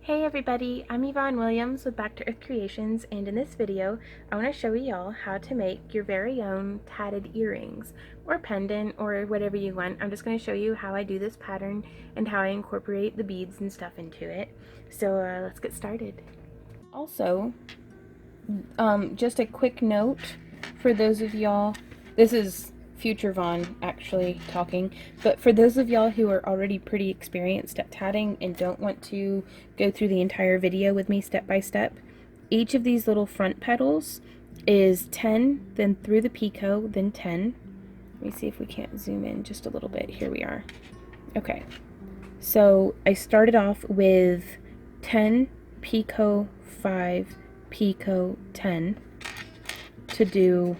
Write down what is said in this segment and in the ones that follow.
Hey everybody, I'm Yvonne Williams with Back to Earth Creations, and in this video I want to show y'all how to make your very own tatted earrings or pendant or whatever you want. I'm just going to show you how I do this pattern and how I incorporate the beads and stuff into it. So let's get started. Also, just a quick note for those of y'all, this is future Vaughn actually talking, but for those of y'all who are already pretty experienced at tatting and don't want to go through the entire video with me step by step, each of these little front petals is 10, then through the Pico, then 10. Let me see if we can't zoom in just a little bit. Here we are. Okay, so I started off with 10 Pico 5 Pico 10 to do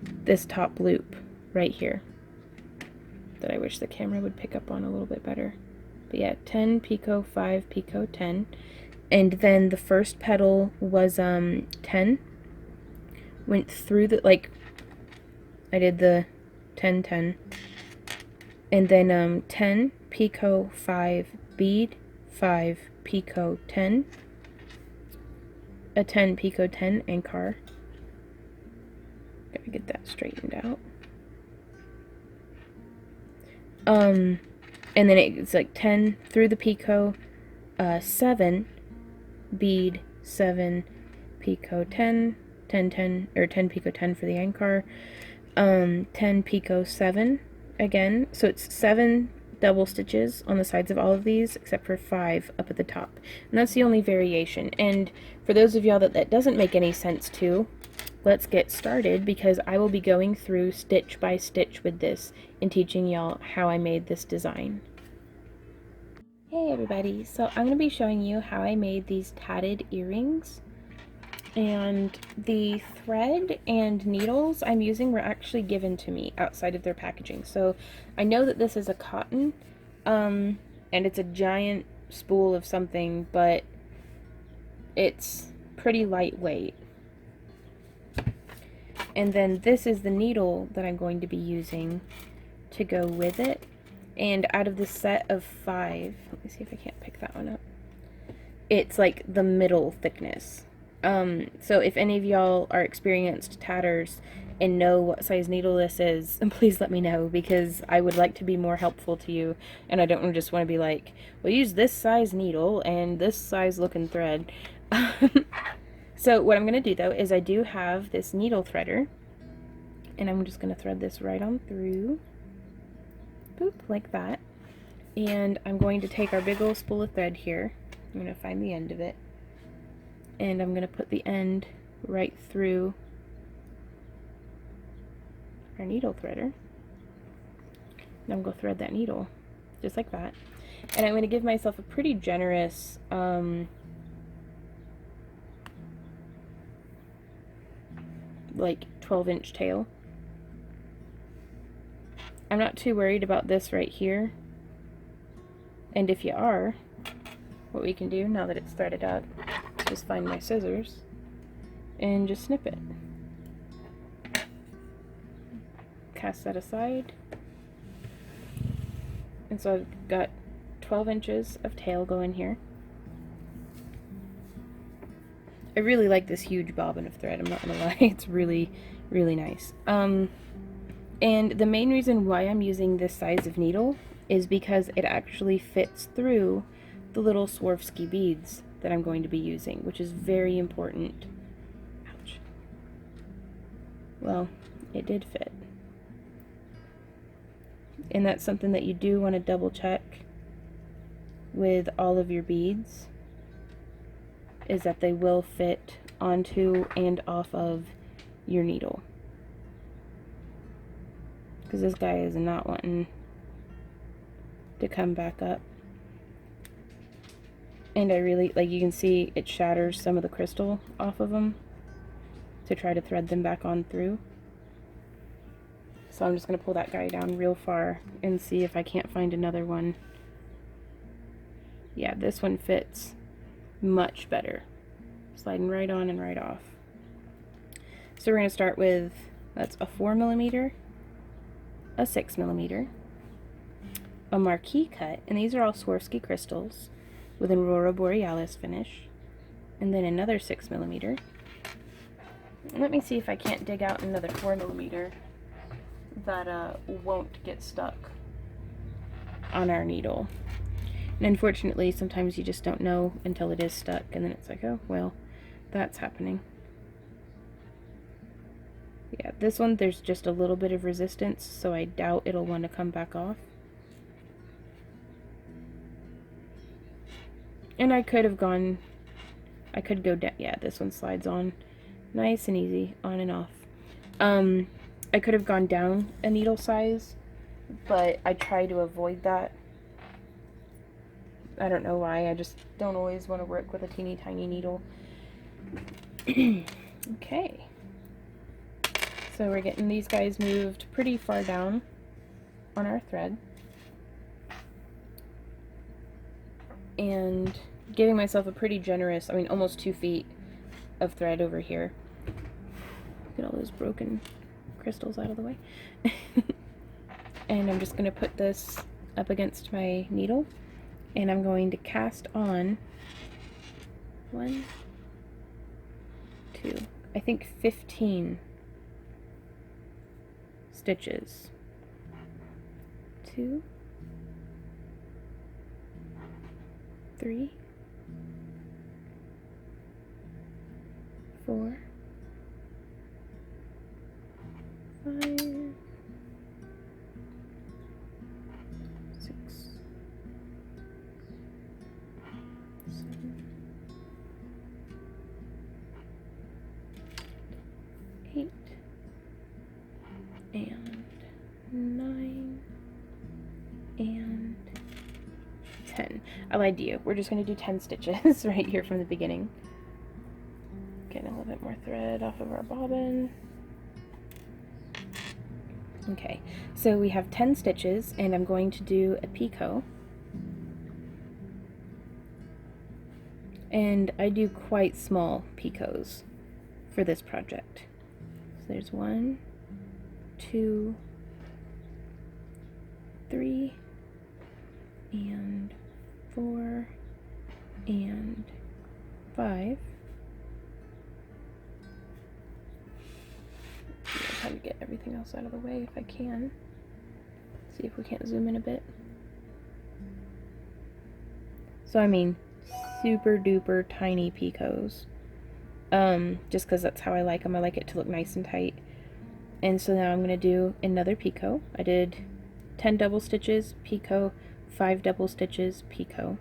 this top loop right here that I wish the camera would pick up on a little bit better. But yeah, 10 Pico 5 Pico 10, and then the first petal was 10, went through the, like, I did the 10 10, and then 10 Pico 5 bead 5 Pico 10, a 10 Pico 10 and car. Gotta get that straightened out. And then it's like 10 through the Pico, 7 bead 7 Pico 10, 10 10, or 10 Pico 10 for the end car, 10 Pico 7 again. So it's 7 double stitches on the sides of all of these except for 5 up at the top, and that's the only variation. And for those of y'all that doesn't make any sense to, let's get started, because I will be going through stitch by stitch with this and teaching y'all how I made this design. Hey everybody, so I'm going to be showing you how I made these tatted earrings, and the thread and needles I'm using were actually given to me outside of their packaging. So I know that this is a cotton, and it's a giant spool of something, but it's pretty lightweight. And then this is the needle that I'm going to be using to go with it. And out of the set of 5, let me see if I can't pick that one up, it's like the middle thickness. So if any of y'all are experienced tatters and know what size needle this is, please let me know, because I would like to be more helpful to you, and I don't just want to be like, well, use this size needle and this size looking thread. So what I'm going to do though is I do have this needle threader, and I'm just going to thread this right on through, boop, like that. And I'm going to take our big old spool of thread here, I'm going to find the end of it, and I'm going to put the end right through our needle threader. And I'm going to thread that needle just like that. And I'm going to give myself a pretty generous like 12-inch tail. I'm not too worried about this right here, and if you are, what we can do now that it's threaded up is just find my scissors and just snip it. Cast that aside, and so I've got 12 inches of tail going here. I really like this huge bobbin of thread, I'm not gonna lie, it's really, really nice. And the main reason why I'm using this size of needle is because it actually fits through the little Swarovski beads that I'm going to be using, which is very important. Ouch. Well, it did fit. And that's something that you do want to double check with all of your beads, is that they will fit onto and off of your needle. Because this guy is not wanting to come back up. And I really, like, you can see it shatters some of the crystal off of them to try to thread them back on through. So I'm just going to pull that guy down real far and see if I can't find another one. Yeah, this one fits much better. Sliding right on and right off. So we're going to start with, that's a 4mm, a 6mm, a marquee cut, and these are all Swarovski crystals, with an Aurora Borealis finish, and then another 6mm. Let me see if I can't dig out another 4mm that won't get stuck on our needle. And unfortunately, sometimes you just don't know until it is stuck, and then it's like, oh, well, that's happening. Yeah, this one, there's just a little bit of resistance, so I doubt it'll want to come back off. And I could go down. Yeah, this one slides on nice and easy, on and off. I could have gone down a needle size, but I try to avoid that. I don't know why, I just don't always want to work with a teeny tiny needle. Okay. So we're getting these guys moved pretty far down on our thread. And giving myself a pretty generous, almost 2 feet of thread over here. Get all those broken crystals out of the way. And I'm just going to put this up against my needle, and I'm going to cast on 1, 2, I think 15 stitches. 2, 3, 4, 5, 6, 7, 8, and 9, and 10. I lied to you. We're just going to do 10 stitches right here from the beginning. Getting a little bit more thread off of our bobbin. Okay, so we have 10 stitches, and I'm going to do a picot. And I do quite small picots for this project. So there's 1, 2, 3, and 4, and 5. I'll try to get everything else out of the way if I can. See if we can't zoom in a bit. So super duper tiny picots. Just because that's how I like them. I like it to look nice and tight. And so now I'm going to do another picot. I did 10 double stitches, picot, 5 double stitches, picot.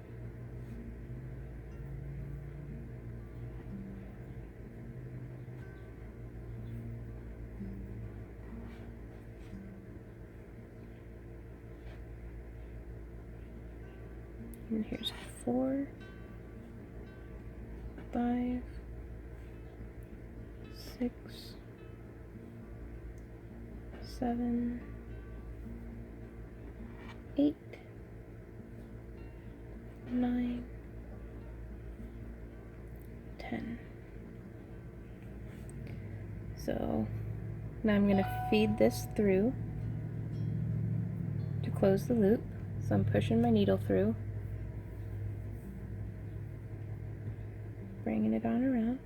And here's 4, 5, 6, 7, 8, 9, 10. So now I'm going to feed this through to close the loop. So I'm pushing my needle through, bringing it on around,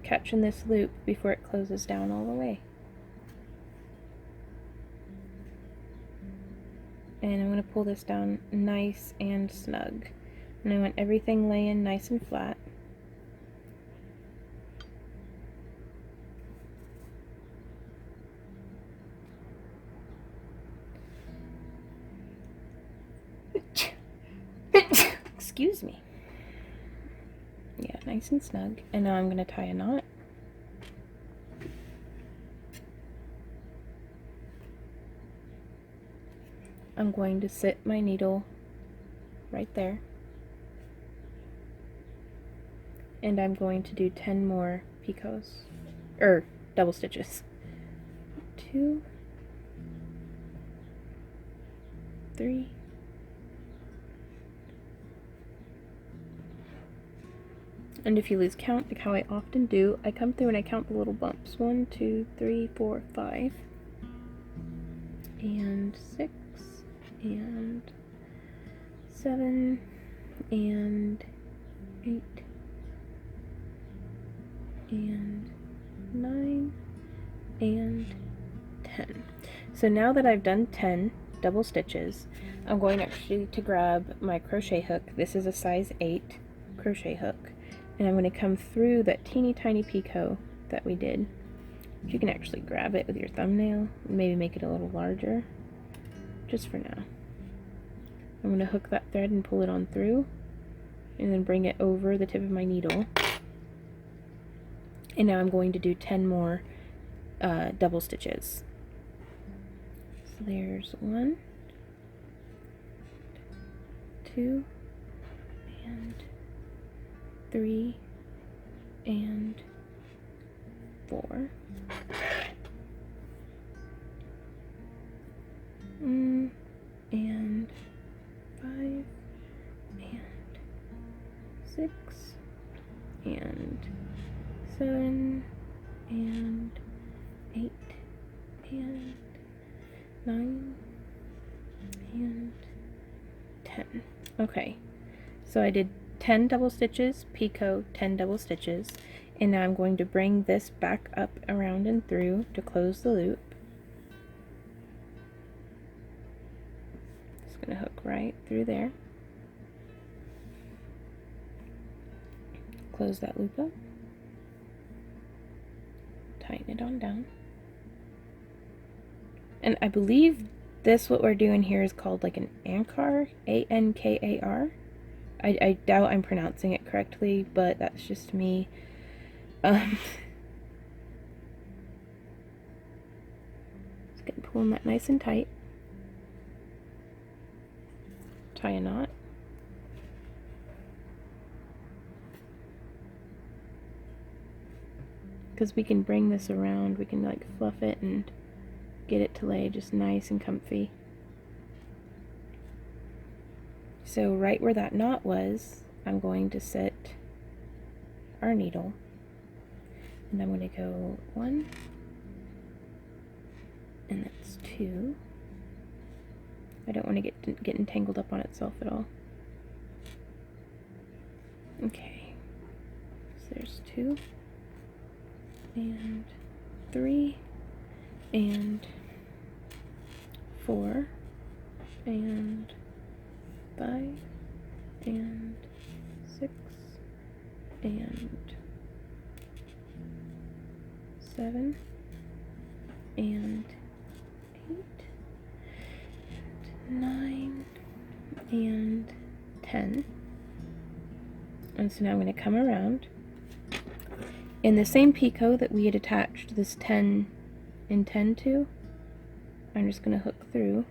catching this loop before it closes down all the way. And I'm going to pull this down nice and snug. And I want everything laying nice and flat. Excuse me. Yeah, nice and snug. And now I'm going to tie a knot. I'm going to sit my needle right there. And I'm going to do 10 more picots, or double stitches. 2, 3, and if you lose count, like how I often do, I come through and I count the little bumps. 1, 2, 3, 4, 5, and 6, and 7 and 8 and 9 and 10. So now that I've done 10 double stitches, I'm going actually to grab my crochet hook. This is a size 8 crochet hook, and I'm going to come through that teeny tiny picot that we did. You can actually grab it with your thumbnail, maybe make it a little larger, just for now. I'm going to hook that thread and pull it on through, and then bring it over the tip of my needle. And now I'm going to do 10 more double stitches. So there's 1, 2, and 3, and 4. And 5, and 6, and 7, and 8, and 9, and 10. Okay, so I did 10 double stitches, picot, 10 double stitches, and now I'm going to bring this back up, around, and through to close the loop. Just going to hook right through there. Close that loop up. Tighten it on down. And I believe what we're doing here is called like an ankar, A-N-K-A-R. I doubt I'm pronouncing it correctly, but that's just me. Just gonna pull that nice and tight. Tie a knot. Because we can bring this around, we can like fluff it and get it to lay just nice and comfy. So right where that knot was, I'm going to set our needle, and I'm going to go 1, and that's 2. I don't want to get entangled up on itself at all. Okay, so there's 2, and 3, and 4, and 5, and 6, and 7, and 8, and 9, and 10. And so now I'm going to come around. In the same picot that we had attached this 10 and 10 to, I'm just going to hook through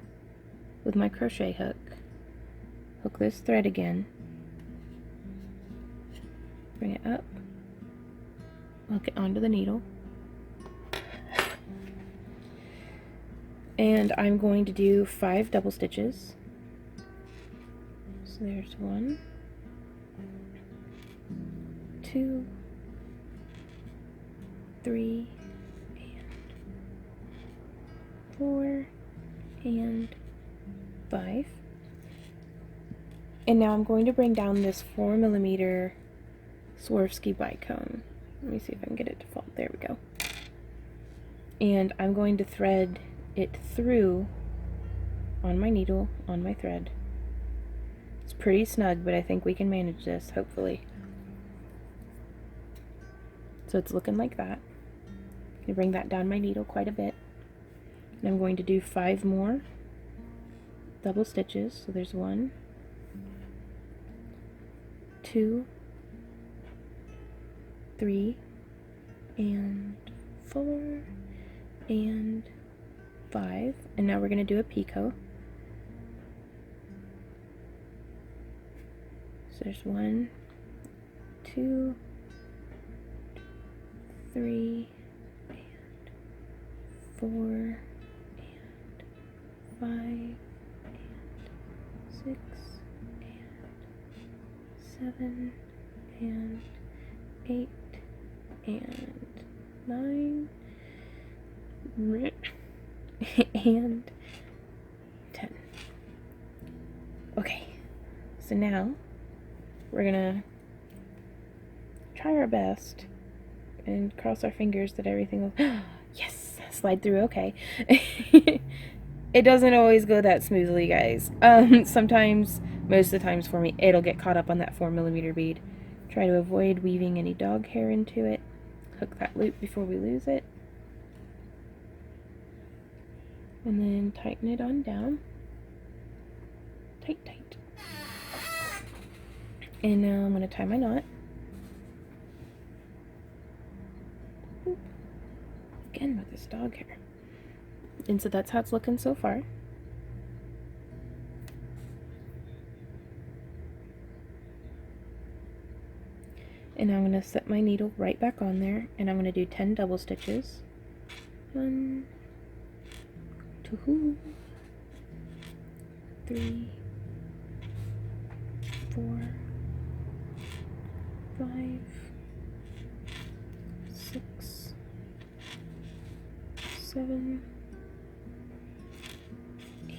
with my crochet hook. Hook this thread again, bring it up, hook it onto the needle, and I'm going to do 5 double stitches. So there's 1, 2, 3, and 4, and 5. And now I'm going to bring down this 4mm Swarovski bicone. Let me see if I can get it to fall. There we go. And I'm going to thread it through on my needle, on my thread. It's pretty snug, but I think we can manage this, hopefully. So it's looking like that. I'm going to bring that down my needle quite a bit. And I'm going to do 5 more double stitches. So there's 1, 2, 3, and 4, and 5. And now we're going to do a picot. So there's 1, 2, 3, and 4, and 5, and 6, and 7, and 8, and 9, and 10. Okay, So now we're gonna try our best and cross our fingers that everything will yes, slide through okay. It doesn't always go that smoothly, guys. Sometimes, most of the times for me, it'll get caught up on that 4mm bead. Try to avoid weaving any dog hair into it. Hook that loop before we lose it. And then tighten it on down. Tight, tight. And now I'm going to tie my knot. Oop. Again with this dog hair. And so that's how it's looking so far. And now I'm going to set my needle right back on there, and I'm going to do 10 double stitches. 1, 2, 3, 4, 5, 6, 7, 8,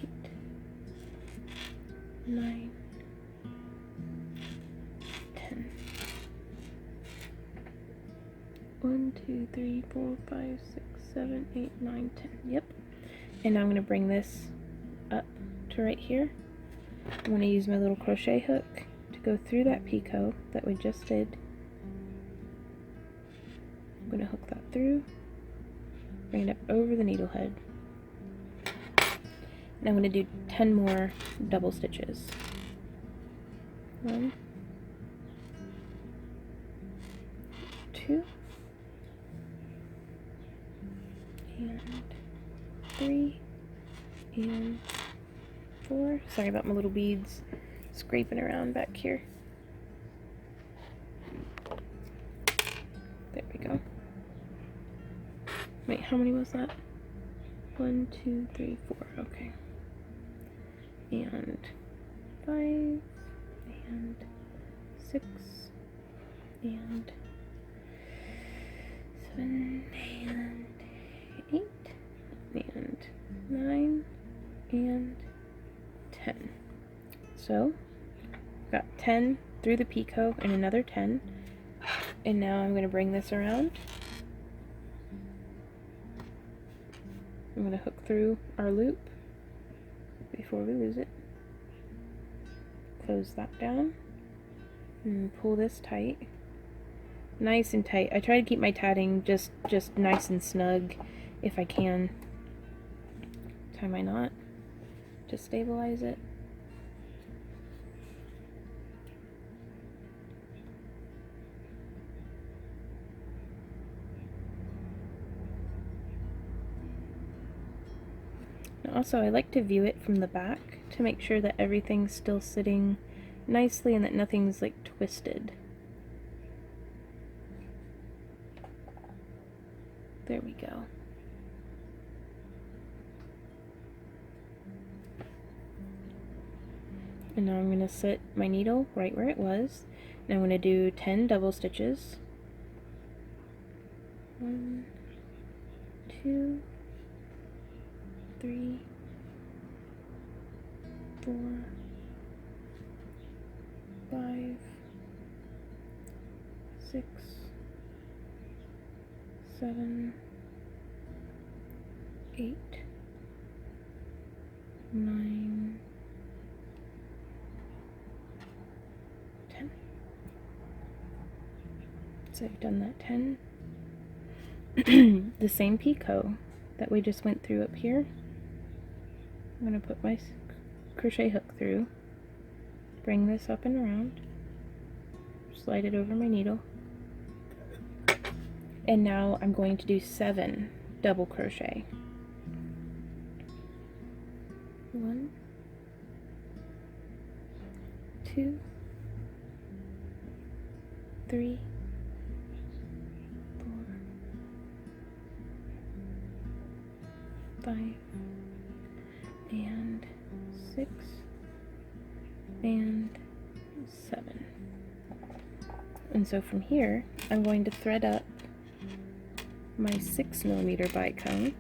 9, 10. 1, 2, 3, 4, 5, 6, 7, 8, 9, 10. Yep. And now I'm going to bring this up to right here. I'm going to use my little crochet hook to go through that picot that we just did. I'm going to hook that through, bring it up over the needle head. And I'm going to do 10 more double stitches. 1, 2, and 3, and 4. Sorry about my little beads scraping around back here. There we go. Wait, how many was that? 1, 2, 3, 4. Okay. And 5, and 6, and 7, and 8, and 9, and 10. So, got 10 through the picot and another 10. And now I'm going to bring this around. I'm going to hook through our loop before we lose it. Close that down and pull this tight. Nice and tight. I try to keep my tatting just nice and snug if I can. Tie my knot to stabilize it. Also, I like to view it from the back to make sure that everything's still sitting nicely and that nothing's like twisted. There we go. And now I'm going to set my needle right where it was. And I'm going to do 10 double stitches. 1, 2, 3, 4, 5, 6, 7, 8, 9, 10. So I've done that 10. The same picot that we just went through up here. I'm going to put my crochet hook through, bring this up and around, slide it over my needle, and now I'm going to do 7 double crochet. 1, 2, 3, 4, 5, and 6, and 7. And so from here, I'm going to thread up my 6mm bite cone.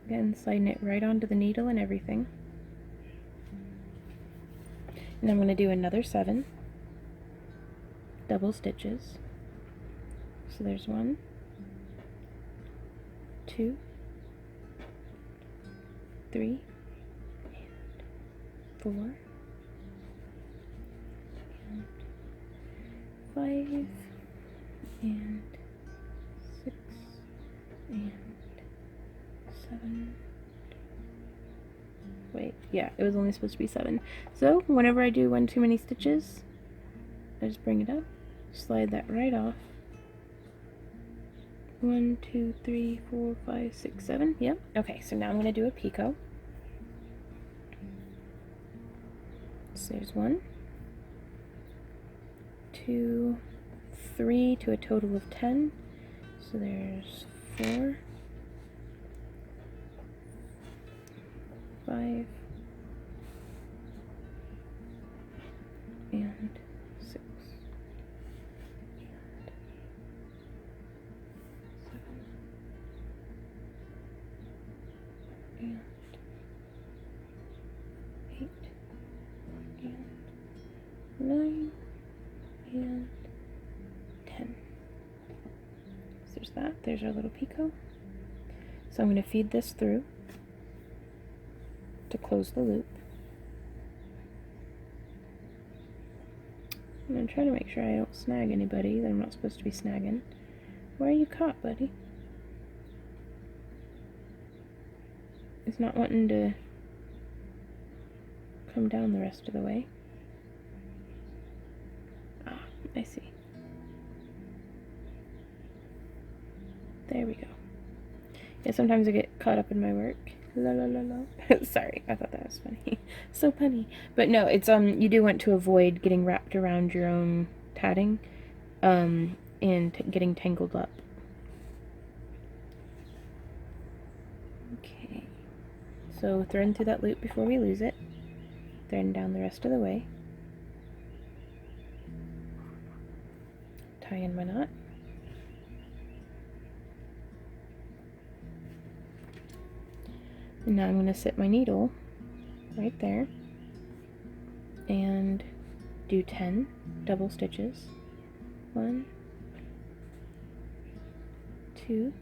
Again, sliding it right onto the needle and everything. And I'm going to do another 7 double stitches. So there's 1, 2, 3, 4, and 5, and 6, and 7. Wait, yeah, it was only supposed to be 7. So whenever I do one too many stitches, I just bring it up, slide that right off. 1, 2, 3, 4, 5, 6, 7. Yep. Okay, so now I'm going to do a picot. So there's 1, 2, 3 to a total of 10. So there's 4, 5, and 6, and 8, and 9, and 10. So there's that. There's our little picot. So I'm going to feed this through to close the loop. I'm going to try to make sure I don't snag anybody that I'm not supposed to be snagging. Where are you caught, buddy? It's not wanting to come down the rest of the way. Ah, I see. There we go. Yeah, sometimes I get caught up in my work. La la la la. Sorry, I thought that was funny. So funny. But no, it's you do want to avoid getting wrapped around your own tatting, and getting tangled up. Okay. So threading through that loop before we lose it. Threading down the rest of the way. Tie in my knot. And now I'm going to sit my needle right there and do 10 double stitches. 1, 2,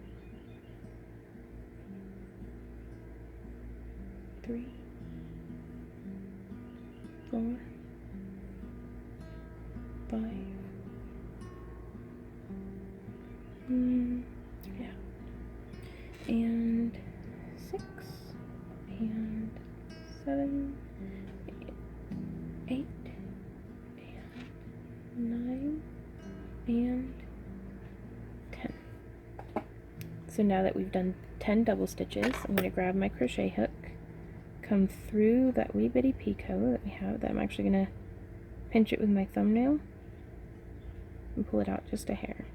3, 4, 5. Yeah. And 6. And 7, 8, and 9, and 10. So now that we've done 10 double stitches, I'm going to grab my crochet hook, come through that wee bitty picot that we have, that I'm actually going to pinch it with my thumbnail and pull it out just a hair.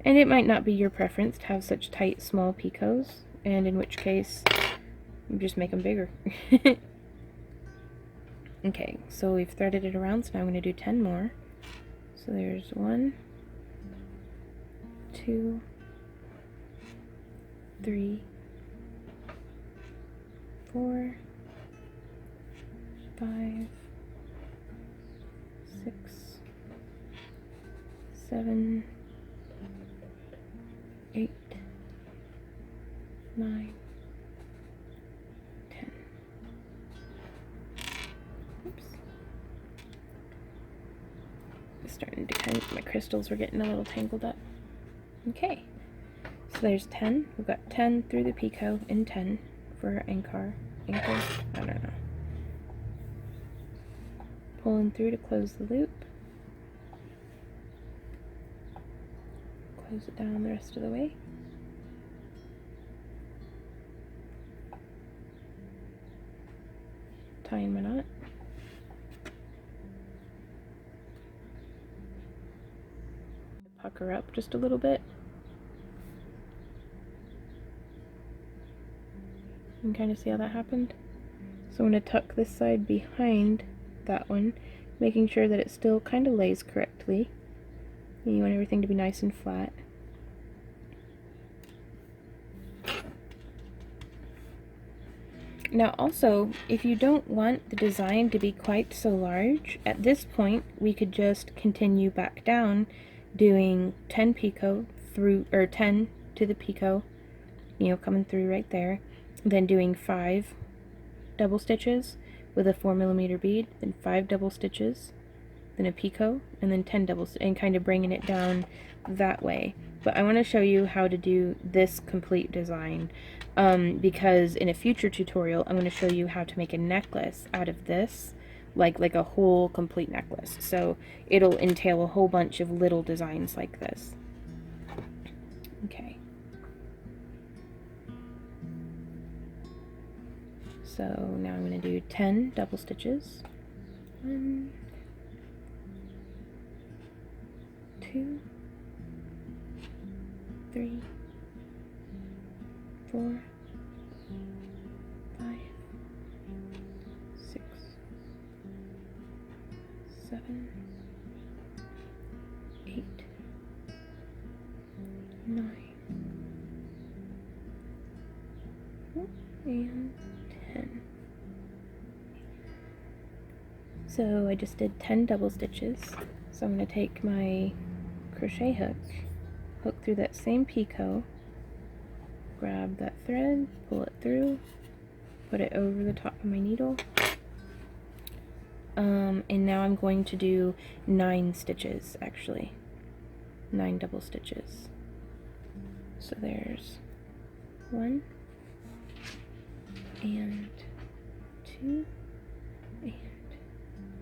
And it might not be your preference to have such tight, small picots, and in which case, you just make them bigger. Okay, so we've threaded it around, so now I'm going to do 10 more. So there's 1, 2, 3, 4, 5, 6, 7, 8, 9, 10. Oops. It's starting to kind of, my crystals were getting a little tangled up. Okay, so there's 10. We've got 10 through the picot and 10 for anchor. I don't know. Pulling through to close the loop. Close it down the rest of the way. Tying my knot. Pucker up just a little bit. You can kind of see how that happened. So I'm going to tuck this side behind that one, making sure that it still kind of lays correctly. And you want everything to be nice and flat. Now also, if you don't want the design to be quite so large, at this point we could just continue back down doing 10 picot through, or 10 to the picot, you know, coming through right there, then doing 5 double stitches with a 4mm bead, then 5 double stitches, then a picot, and then 10 doubles, and kind of bringing it down that way. But I want to show you how to do this complete design, because in a future tutorial I'm going to show you how to make a necklace out of this, like a whole complete necklace. So it'll entail a whole bunch of little designs like this. Okay. So now I'm going to do 10 double stitches. 1, 2, 3, 4, 5, 6, 7, 8, 9, and 10. So I just did 10 double stitches. So I'm going to take my crochet hook, hook through that same picot, grab that thread, pull it through, put it over the top of my needle, and now I'm going to do 9 stitches, actually 9 double stitches. So there's 1 and 2 and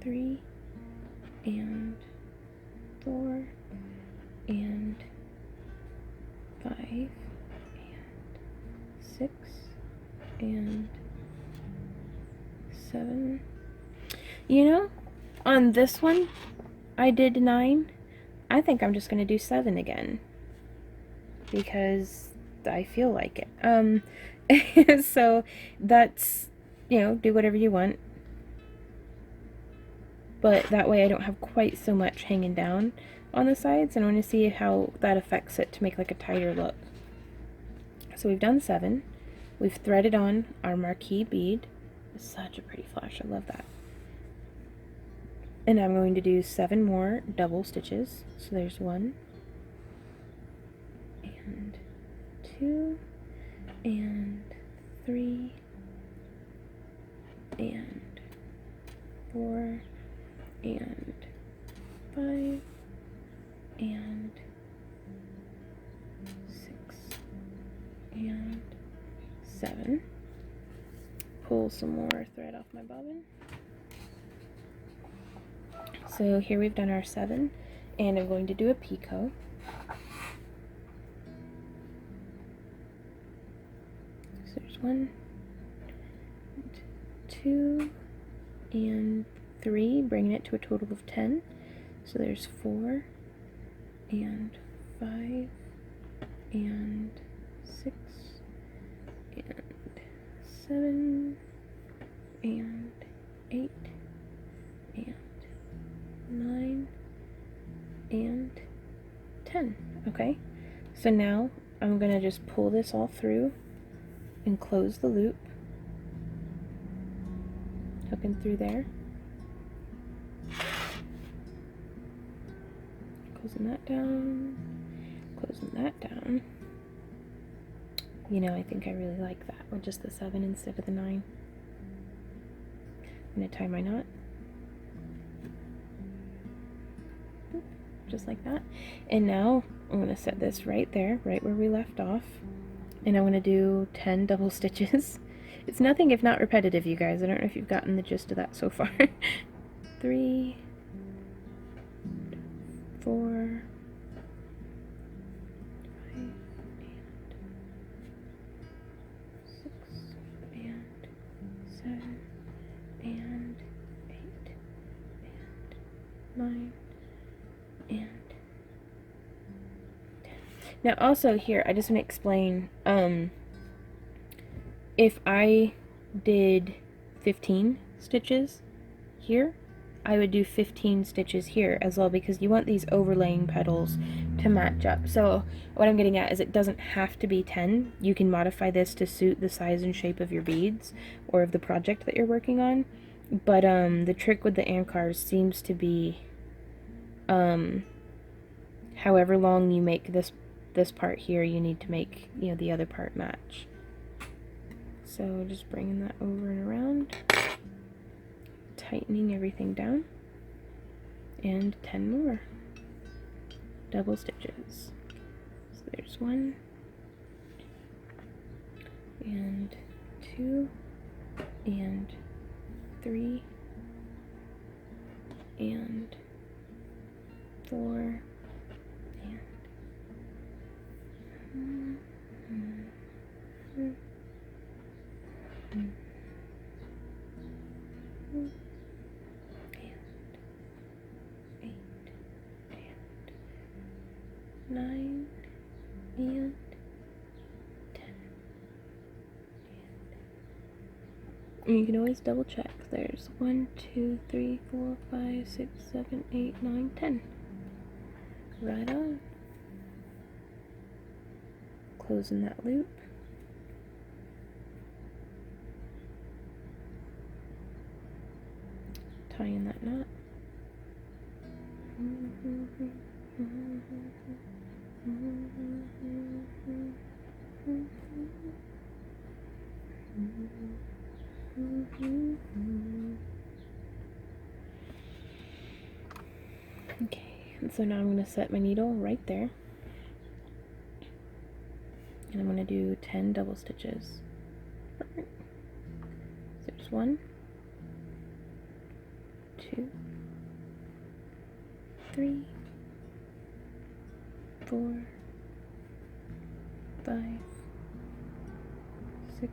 3 and 4 and 5 and 6 and 7. You know, on this one I did 9. I think I'm just going to do 7 again because I feel like it. So that's, you know, do whatever you want. But that way I don't have quite so much hanging down on the sides, and I want to see how that affects it to make like a tighter look. So we've done 7. We've threaded on our marquee bead. It's such a pretty flash, I love that. And I'm going to do 7 more double stitches. So there's 1 and 2 and 3 and 4 and 5 and 6 and 7. Pull some more thread off my bobbin. So here we've done our 7, and I'm going to do a picot. So there's 1, 2, and 3, bringing it to a total of 10. So there's 4 and 5 and 6 and 7 and 8 and 9 and 10. Okay, so now I'm gonna just pull this all through and close the loop, hooking through there, closing that down, closing that down. You know, I think I really like that with just the 7 instead of the 9. I'm gonna tie my knot. Just like that. And now I'm going to set this right there, right where we left off. And I'm going to do 10 double stitches. It's nothing if not repetitive, you guys. I don't know if you've gotten the gist of that so far. 3, 4, 5, and 6, and 7, and 8, and 9, and 10. Now also here, I just want to explain, if I did 15 stitches here, I would do 15 stitches here as well, because you want these overlaying petals to match up. So what I'm getting at is it doesn't have to be 10. You can modify this to suit the size and shape of your beads or of the project that you're working on. But the trick with the ankars seems to be however long you make this part here, you need to make, you know, the other part match. So just bringing that over and around, tightening everything down, and 10 more double stitches. So there's 1 and 2 and 3 and 4 and and 8 and 9 and 10. And you can always double check. There's 1, 2, 3, 4, 5, 6, 7, 8, 9, 10. Right on. Closing that loop. Tying that knot. Okay, and so now I'm going to set my needle right there. And I'm going to do 10 double stitches. So there's 1, 2, 3, 4, 5, 6,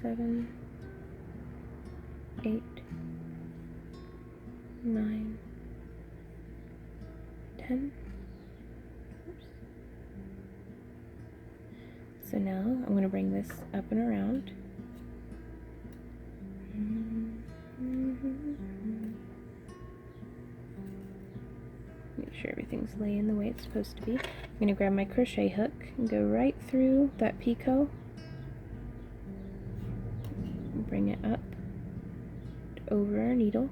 7, 8, 9, 10. So now I'm going to bring this up and around. Make sure everything's laying the way it's supposed to be. I'm going to grab my crochet hook and go right through that picot. Bring it up over our needle.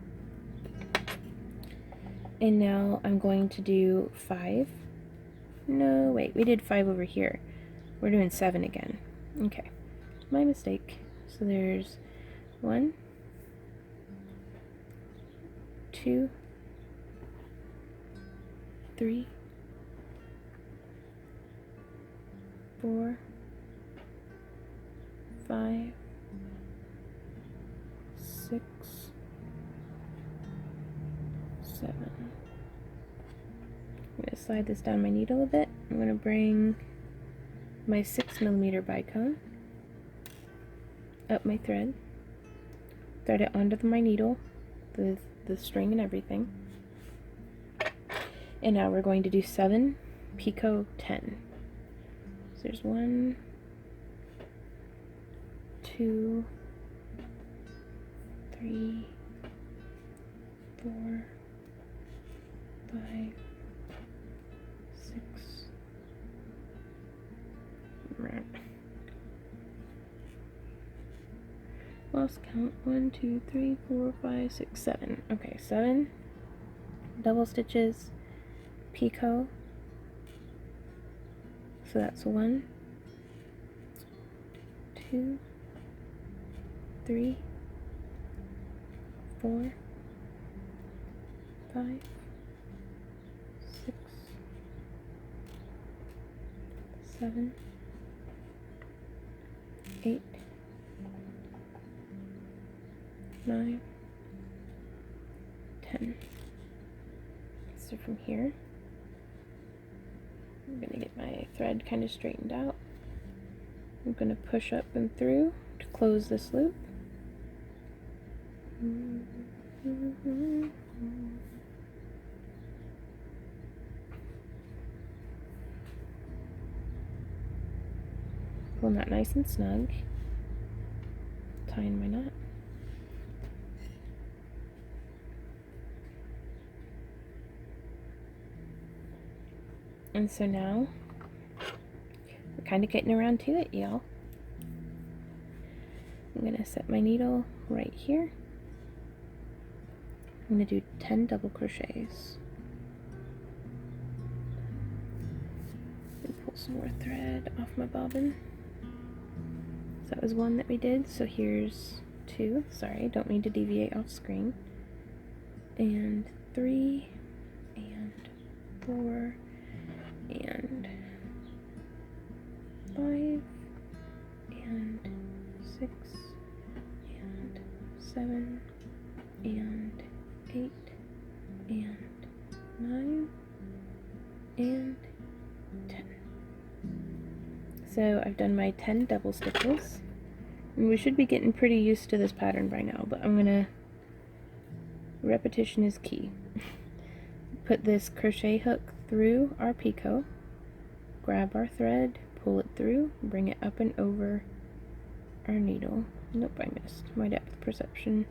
And now I'm going to do 5. No, wait, we did 5 over here. We're doing 7 again. Okay, my mistake. So there's 1, 2, 3, 4, 5, 6, 7. I'm going to slide this down my needle a bit. I'm going to bring my 6mm bicone up my thread, thread it onto my needle with the string and everything. And now we're going to do 7 picot 10. So there's 1, 2, 3, 4, 5, 6. Right. Lost count. 1, 2, 3, 4, 5, 6, 7. Okay, 7 double stitches, picot. So that's 1, 2, 3, 4, 5, 6, 7, 8, 9, 10. So from here, I'm going to get my thread kind of straightened out. I'm going to push up and through to close this loop. Pulling that nice and snug, tying my knot. And so now we're kind of getting around to it, y'all. I'm going to set my needle right here. I'm going to do 10 double crochets. And pull some more thread off my bobbin. So that was one that we did. So here's 2. Sorry, don't mean to deviate off screen. And 3, and 4, and 5, and 6, and 7, and 8, and 9, and 10. So I've done my 10 double stitches, and we should be getting pretty used to this pattern by now, but I'm gonna, repetition is key. Put this crochet hook through our picot, grab our thread, pull it through, bring it up and over our needle. Nope, I missed. My depth perception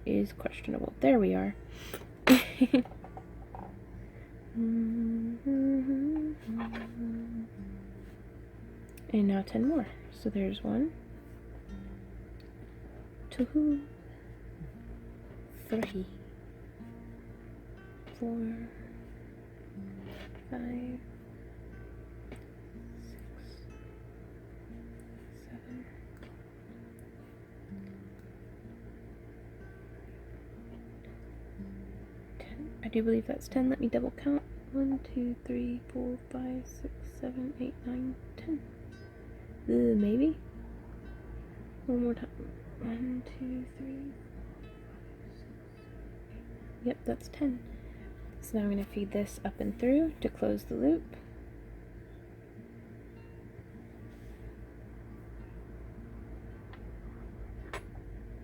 is questionable. There we are. And now 10 more. So there's 1, 2, 3, 4, 5, 6, 7, 10. I do believe that's 10. Let me double count. 1, 2, 3, 4, 5, 6, 7, 8, 9, 10. Maybe. One more time. 1, 2, 3, 4, 5, 6, 8. Yep, that's 10. So now I'm going to feed this up and through to close the loop.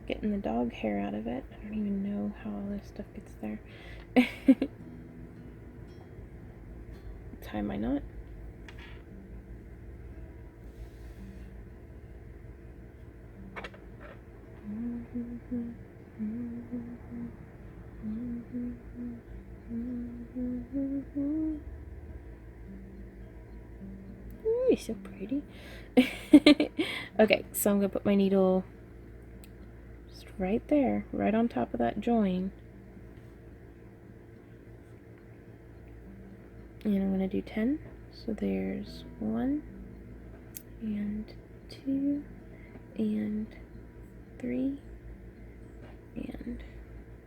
Getting the dog hair out of it. I don't even know how all this stuff gets there. Tie my knot. Ooh, so pretty. Okay, so I'm gonna put my needle just right there, right on top of that join. And I'm gonna do 10. So there's 1, and 2, and 3, and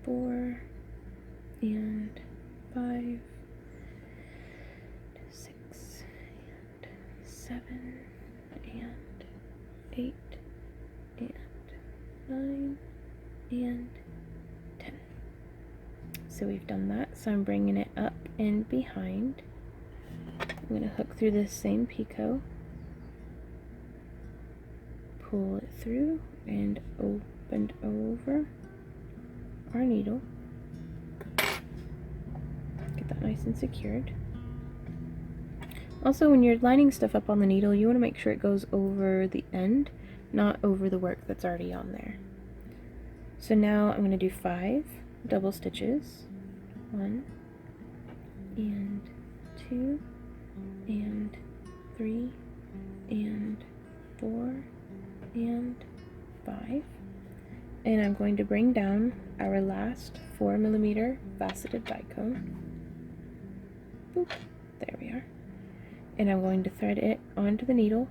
4, and 5, 6, and 7, and 8, and 9, and 10. So we've done that. So I'm bringing it up and behind. I'm going to hook through this same picot, pull it through, and open over our needle. Get that nice and secured. Also, when you're lining stuff up on the needle, you want to make sure it goes over the end, not over the work that's already on there. So now I'm going to do 5 double stitches. 1, and 2, and 3, and 4, and 5. And I'm going to bring down our last 4mm faceted bicone. Boop, there we are. And I'm going to thread it onto the needle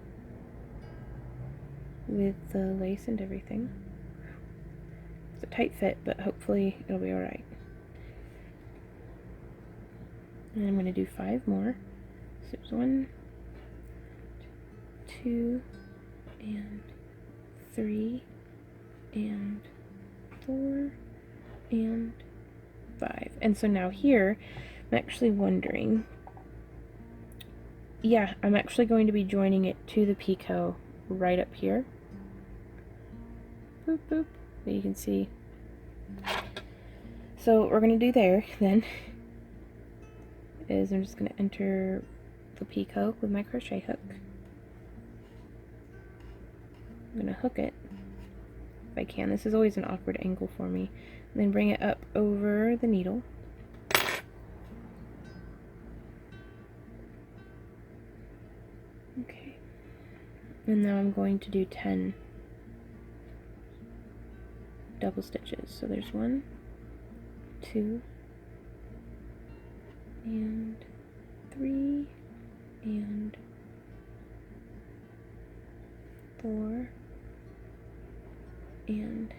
with the lace and everything. It's a tight fit, but hopefully it'll be alright. And I'm going to do 5 more. So there's 1, 2, and 3, and 4, and 5. And so now here, I'm actually wondering, yeah, I'm actually going to be joining it to the picot right up here. Boop, boop. That you can see. So what we're going to do there, then, is I'm just going to enter the picot with my crochet hook. I'm going to hook it, if I can. This is always an awkward angle for me. And then bring it up over the needle. And now I'm going to do 10 double stitches. So there's 1, 2, and 3, and 4, and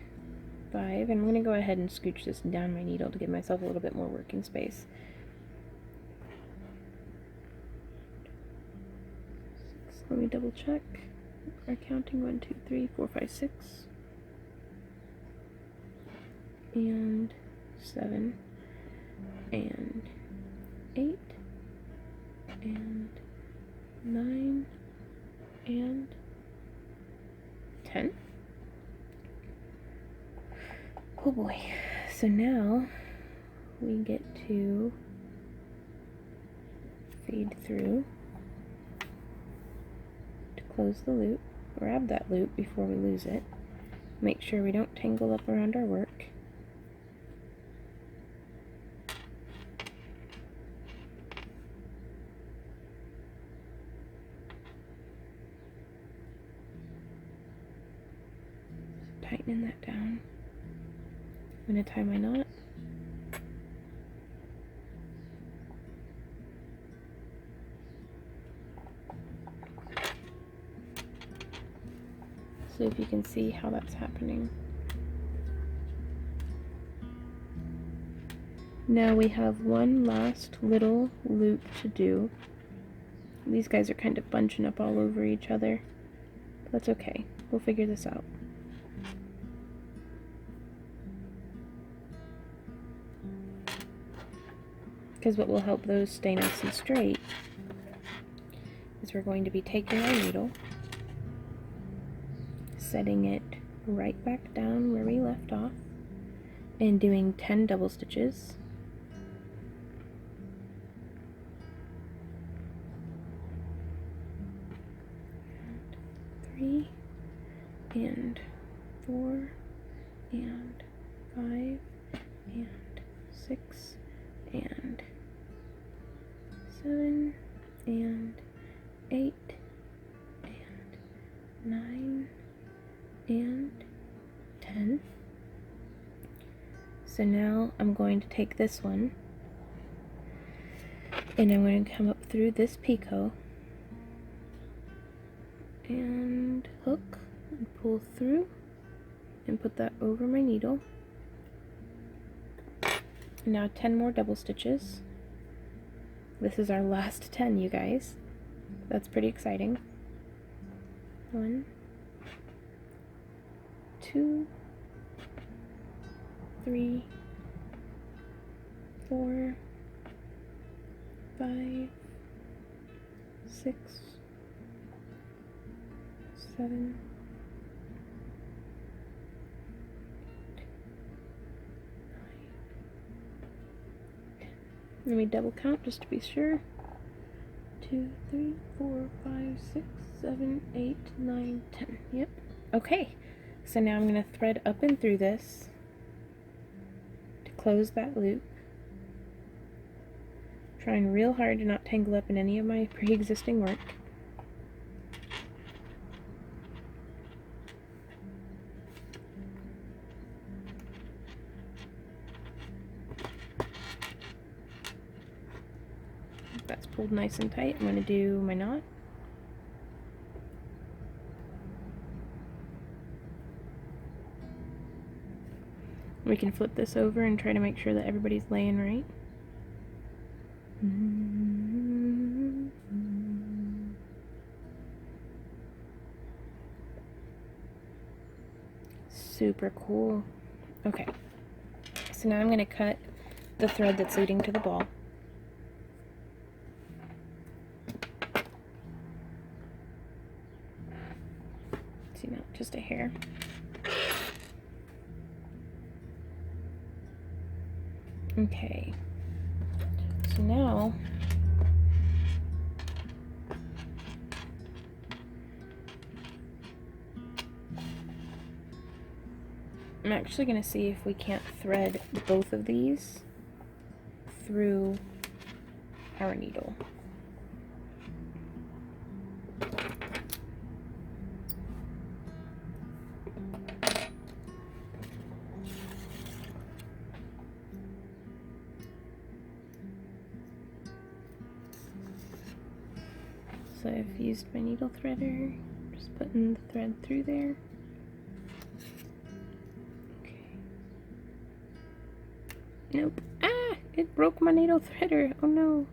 5. And I'm going to go ahead and scooch this down my needle to give myself a little bit more working space. 6. Let me double check. We're counting 1, 2, 3, 4, 5, 6, and 7, and 8, and 9, and 10. Oh boy. So now we get to fade through to close the loop. Grab that loop before we lose it. Make sure we don't tangle up around our work. Tightening that down. I'm going to tie my knot. So if you can see how that's happening. Now we have one last little loop to do. These guys are kind of bunching up all over each other. But that's okay. We'll figure this out. Because what will help those stay nice and straight is we're going to be taking our needle, setting it right back down where we left off, and doing 10 double stitches. And 3, and 4, and 5, and 6, and 7, and 8, and 9, and 10. So now I'm going to take this one and I'm going to come up through this picot and hook and pull through and put that over my needle. Now 10 more double stitches. This is our last 10, you guys. That's pretty exciting. 1, 2, 3, 4, 5, 6, 7, 8, 9, 10. Let me double count just to be sure. 2, 3, 4, 5, 6, 7, 8, 9, 10. Yep. Okay. So now I'm going to thread up and through this to close that loop. Trying real hard to not tangle up in any of my pre-existing work. That's pulled nice and tight. I'm going to do my knot. We can flip this over and try to make sure that everybody's laying right. Super cool. Okay, so now I'm going to cut the thread that's leading to the ball. See, now just a hair. Okay, so now I'm actually going to see if we can't thread both of these through our needle. So I've used my needle threader, just putting the thread through there. Okay. Nope. Ah! It broke my needle threader. Oh no.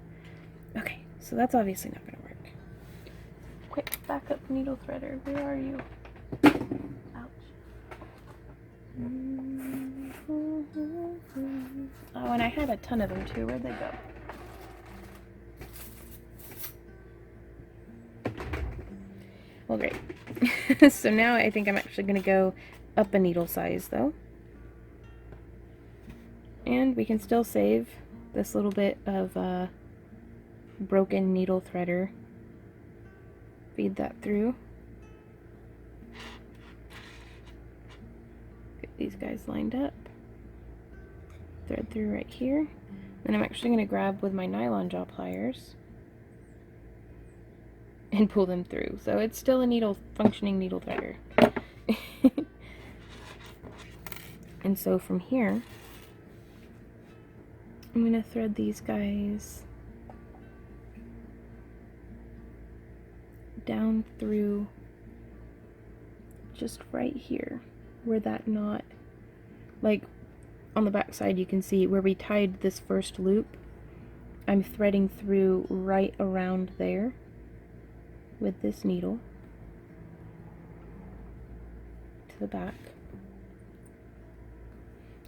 Okay, so that's obviously not gonna work. Quick, backup needle threader. Where are you? Ouch. Oh, and I had a ton of them too. Where'd they go? Well, great. So now I think I'm actually going to go up a needle size, though. And we can still save this little bit of broken needle threader. Feed that through. Get these guys lined up. Thread through right here. Then I'm actually going to grab with my nylon jaw pliers and pull them through. So it's still a functioning needle threader. And so from here, I'm going to thread these guys down through just right here, where that knot, like on the back side you can see where we tied this first loop, I'm threading through right around there with this needle to the back.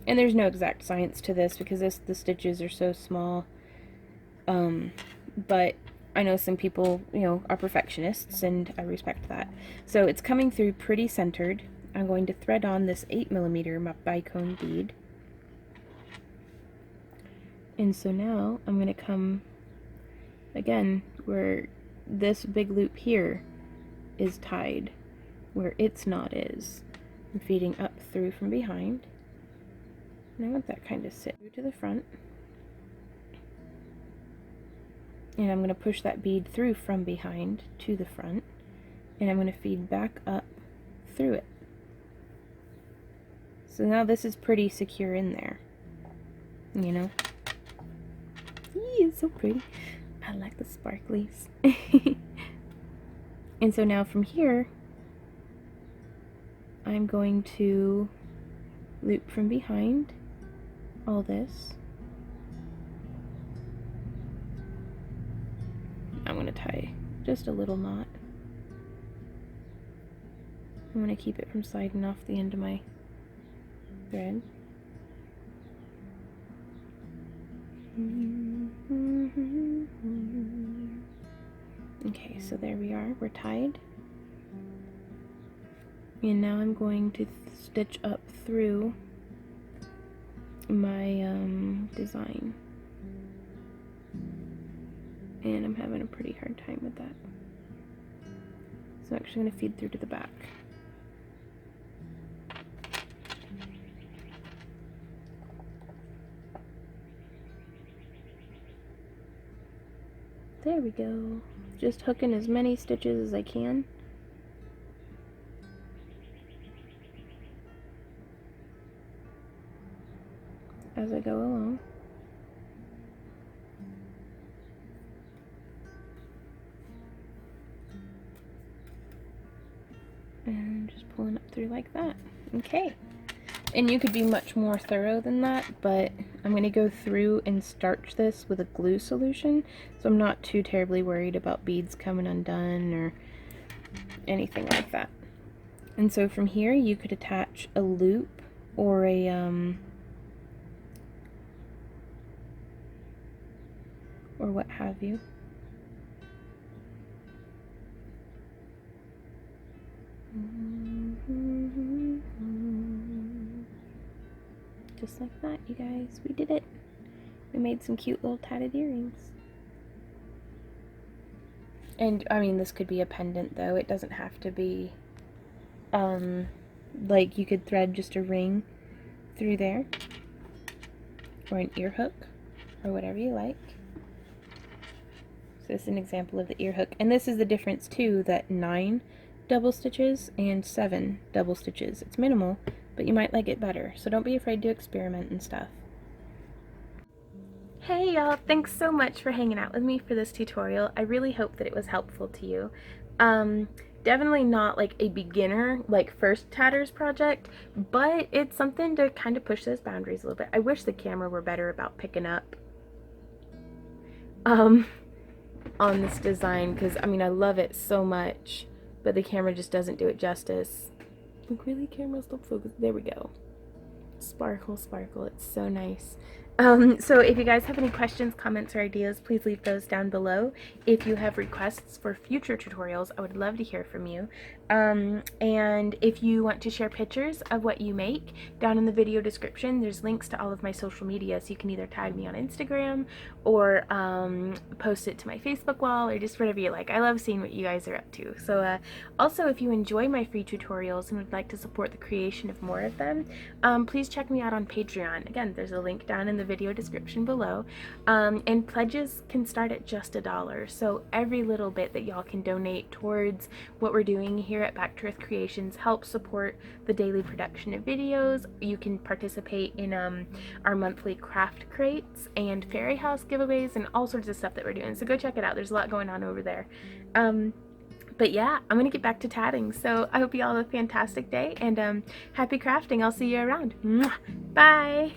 And there's no exact science to this because the stitches are so small, but I know some people, you know, are perfectionists, and I respect that. So it's coming through pretty centered. I'm going to thread on this 8mm bicone bead. And so now I'm going to come again where this big loop here is tied, where its knot is. I'm feeding up through from behind. And I want that kind of sit through to the front. And I'm going to push that bead through from behind to the front. And I'm going to feed back up through it. So now this is pretty secure in there. You know? Eee, it's so pretty. I like the sparklies. And so now from here, I'm going to loop from behind all this. I'm going to tie just a little knot. I'm going to keep it from sliding off the end of my thread. Okay, so there we are. We're tied. And now I'm going to stitch up through my design. And I'm having a pretty hard time with that. So I'm actually going to feed through to the back. There we go. Just hooking as many stitches as I can. As I go along. And just pulling up through like that. Okay. And you could be much more thorough than that, but I'm going to go through and starch this with a glue solution, so I'm not too terribly worried about beads coming undone or anything like that. And so from here you could attach a loop or a or what have you. Just like that, you guys. We did it. We made some cute little tatted earrings. And, I mean, this could be a pendant, though. It doesn't have to be, like, you could thread just a ring through there. Or an ear hook. Or whatever you like. So this is an example of the ear hook. And this is the difference, too, that 9 double stitches and 7 double stitches. It's minimal, but you might like it better. So don't be afraid to experiment and stuff. Hey y'all, thanks so much for hanging out with me for this tutorial. I really hope that it was helpful to you. Definitely not like a beginner, like first tatters project, but it's something to kind of push those boundaries a little bit. I wish the camera were better about picking up on this design, because I mean I love it so much, but the camera just doesn't do it justice. Like, really, camera, stop focus. There we go. Sparkle, sparkle. It's so nice. So if you guys have any questions, comments, or ideas, please leave those down below. If you have requests for future tutorials, I would love to hear from you. And if you want to share pictures of what you make, down in the video description, there's links to all of my social media, so you can either tag me on Instagram or post it to my Facebook wall, or just whatever you like. I love seeing what you guys are up to. So also, if you enjoy my free tutorials and would like to support the creation of more of them, please check me out on Patreon. Again, there's a link down in the video description below. And pledges can start at just $1. So every little bit that y'all can donate towards what we're doing here at Back to Earth Creations helps support the daily production of videos. You can participate in our monthly craft crates and fairy house giveaways and all sorts of stuff that we're doing. So go check it out. There's a lot going on over there. But yeah, I'm gonna get back to tatting. So I hope you all have a fantastic day, and happy crafting. I'll see you around. Mwah! Bye.